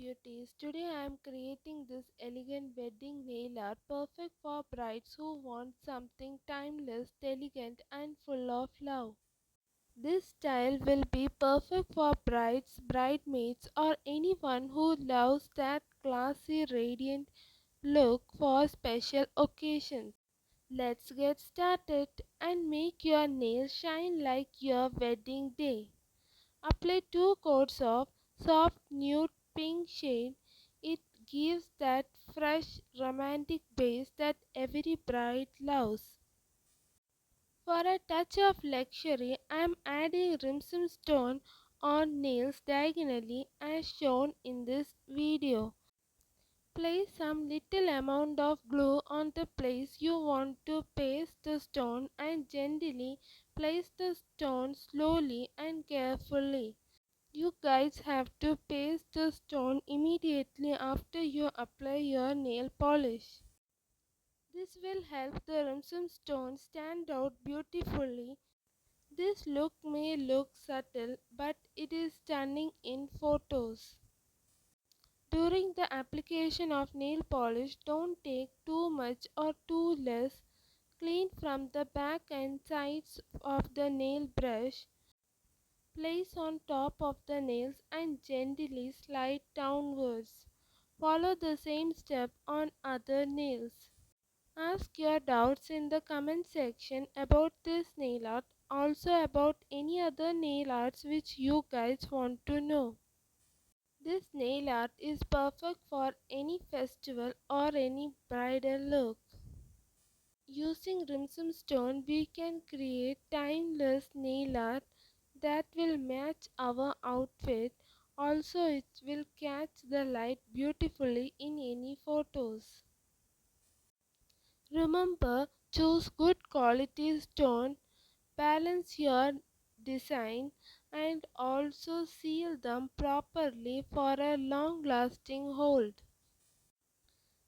beauties, today I am creating this elegant wedding nail art perfect for brides who want something timeless, elegant and full of love. This style will be perfect for brides, bridesmaids or anyone who loves that classy radiant look for special occasions. Let's get started and make your nails shine like your wedding day. Apply 2 coats of soft nude pink shade. It gives that fresh romantic base that every bride loves. For a touch of luxury, I am adding rhinestone stone on nails diagonally as shown in this video. Place some little amount of glue on the place you want to paste the stone and gently place the stone slowly and carefully. You guys have to paste the stone immediately after you apply your nail polish. This will help the rhinestone stone stand out beautifully. This look may look subtle, but it is stunning in photos. During the application of nail polish, don't take too much or too less. Clean from the back and sides of the nail brush. Place on top of the nails and gently slide downwards. Follow the same step on other nails. Ask your doubts in the comment section about this nail art, also about any other nail arts which you guys want to know. This nail art is perfect for any festival or any bridal look. Using rhinestone stone, we can create timeless nail art that will match our outfit. Also, it will catch the light beautifully in any photos. Remember, choose good quality stone, balance your design and also seal them properly for a long lasting hold.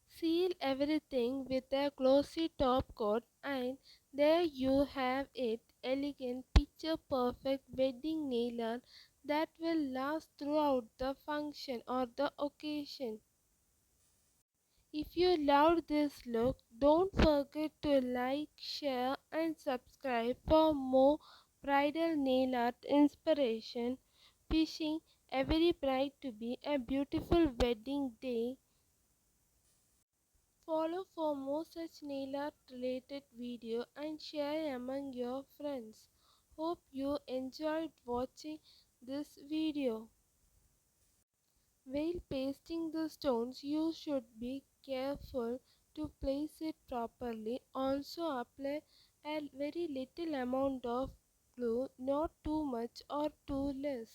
Seal everything with a glossy top coat and there you have it, elegant picture perfect wedding nail art that will last throughout the function or the occasion. If you loved this look, don't forget to like, share and subscribe for more bridal nail art inspiration. Wishing every bride to be a beautiful wedding day. Follow for more such nail art related video and share among your friends. Hope you enjoyed watching this video. While pasting the stones, you should be careful to place it properly. Also apply a very little amount of glue, not too much or too less.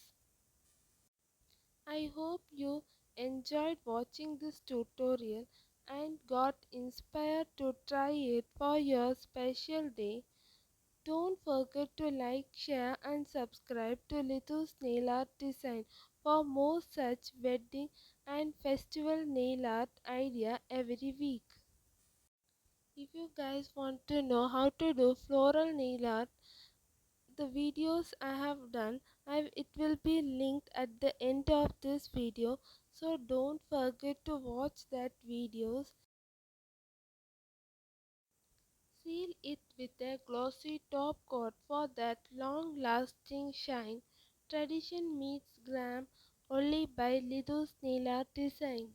I hope you enjoyed watching this tutorial and got inspired to try it for your special day. Don't forget to like, share and subscribe to Lithu's Nail Art Design for more such wedding and festival nail art idea every week. If you guys want to know how to do floral nail art, the videos I have done, it will be linked at the end of this video. So don't forget to watch that videos. Seal it with a glossy top coat for that long-lasting shine. Tradition meets glam only by Lidhu's Nailart Design.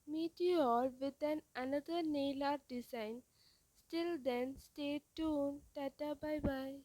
Meet you all with another nail art design. Till then, stay tuned. Tata, bye bye.